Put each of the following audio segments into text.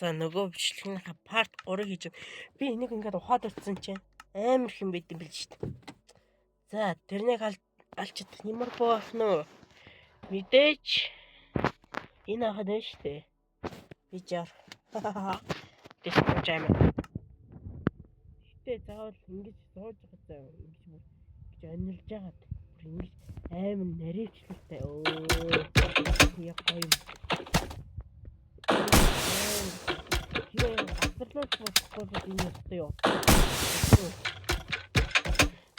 За нөгөө бичлэгийнхаа part 3-ыг хийж би энийг ингээд ухаад утсан чинь амар хэм байд юм бил шүү дээ. За тэрнийг алж чадах нэмэр боохно уу? Мэдээж энэ ахад нь шүү дээ. Би жаар. Тэсч амаа. Гэтэ заавал ингэж сууж байгаа ингэж анилж яагаад бүр ингэж амар наривчлалтай. Яа гоё юм. Гасарлуулж болохгүй юм өстой юу.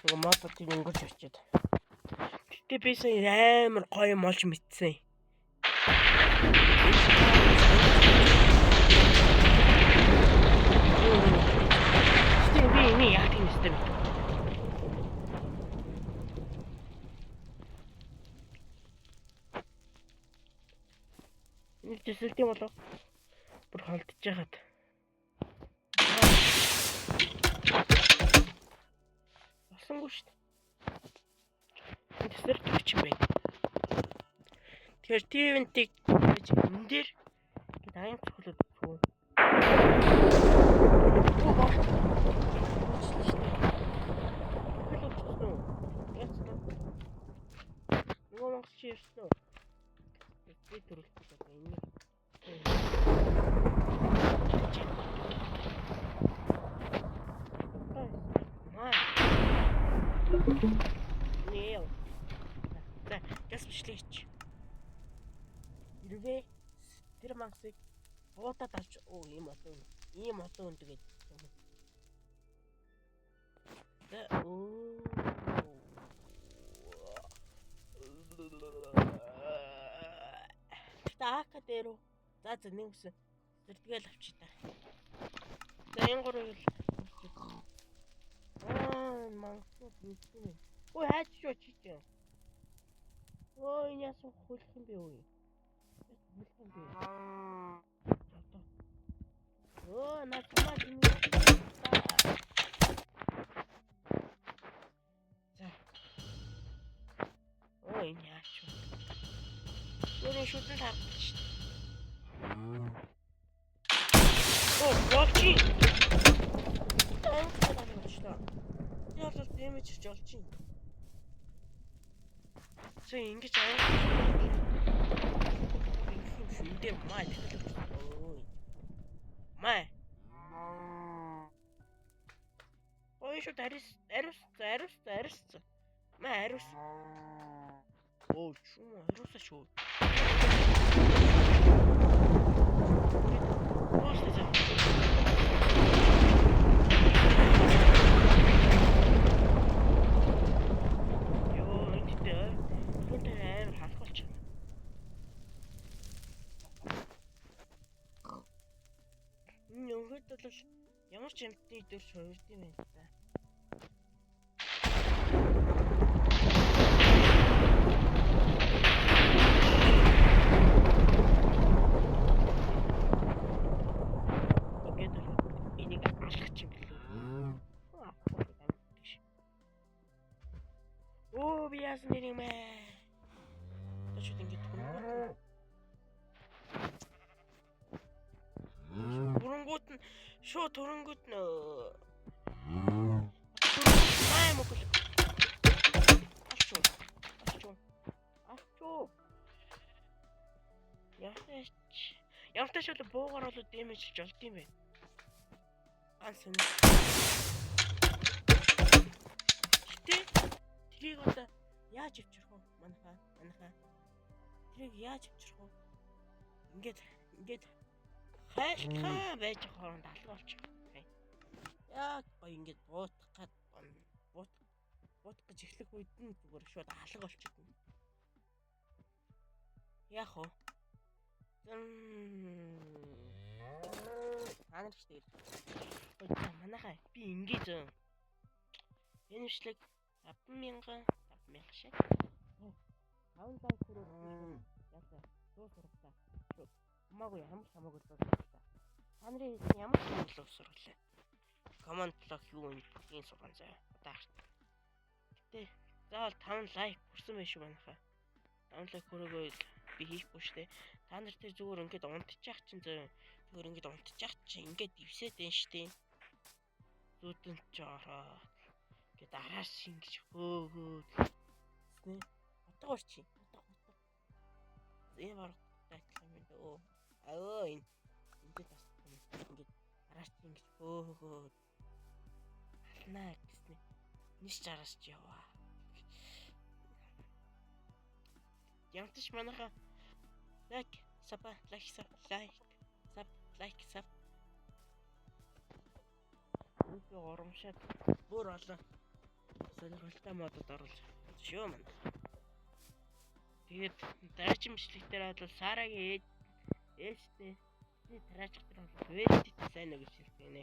Нөгөө модод ингэж очиод. Гэтэ би сая амар гоё юм олж мэдсэн. Би энэ яг юм өстой. Энэ төсөлтийн болов бүр холдож яагаад. Болсонгүй шүү дээ. Тэсэр төгч юм байна. Тэгэхээр T20-ийг энэ дээр даям цохолод өгөө. Чирсэн. Би төрөлтөж байгаа энэ. Неё. За, газ бичлээч. Ирвэ тэр мангасыг буудаад авч ийм олон тэгээд. Така дээр. За нэг үсэн. Зэрдгээл авчи та. За энэ гурыг л. Мангас үгүй. Ой хайч шүү чи. Ой яасан хөлх юм бэ ой. Хөлх юм бэ. Натмаа юм. За. Ой яач. Өөрийн шүтэн таардаг шүү дээ. Болчи. Яа дэмэж ч олчих юм. So ингэж аа. Ийм шүндээ маа дахиад. Маа. Ой шүү дарис. Маа арис. Оо чуу арис шүү. Ямар ч юмтны дөр шуурд юм байна та. Ингээд энийг алгах юм билүү. Оо би яасан нэрийг мэ. Тэчүүд ингээд Турангууд нь шууд турангууд нь май мокол. Ачуу. Ямташ бол буугаар болоо дэмэжж олд юм бэ. Ансан. Гэтэ трийг одоо яаж авчрах вэ? Манайхаа. Трийг яаж авчрах вэ? Ингээд хайлтгаа байж хооронд алга болчих. Яг гоё ингээд буутах гэж эхлэх үед нь зүгээр шууд алга болчих. Яах вэ? Анарч дээр. Манайхаа би ингэж энэ бичлэг 50,000 шиг. 5,000 төгрөг. Яасан? Дуусрахтаа. Хамаагүй хамаагүй дуусрахтаа. Та нарын ямар сонирхол өсрүүлээ? Команд блок юу юм бүгдийн сурган заяа. Одоо харт. Гэтэ заавал 5 лайк хүрсэн байх шүү манайхаа. 5 лайк хүрээгүй би хийхгүй штэ. Та нар тэр зүгээр ингээд унтчих чинь зүгээр ингээд унтчих чинь ингээд ивсээд байна штэ. Зүудэнд ч ороо. Ингээд араас ингэж хөөгөөд. Тэ. Утга орчих. Утга. Энэ баг таатлаа юм дөө. Энэ ингээд бас ингээд араас ингэж хөөгөөд. Алнаа гэснэ. Ниш араас ч яваа. Ямташ манайха лайк саб. Үгүй оромшаад бүр олон сонирхолтой модод оруулж шүү мань. Тэгээд дараагийн бичлэг дээр бол Сарагийн ээжтэй тарааж дотор бол вэст сайн нэг бичлэг гэнэ.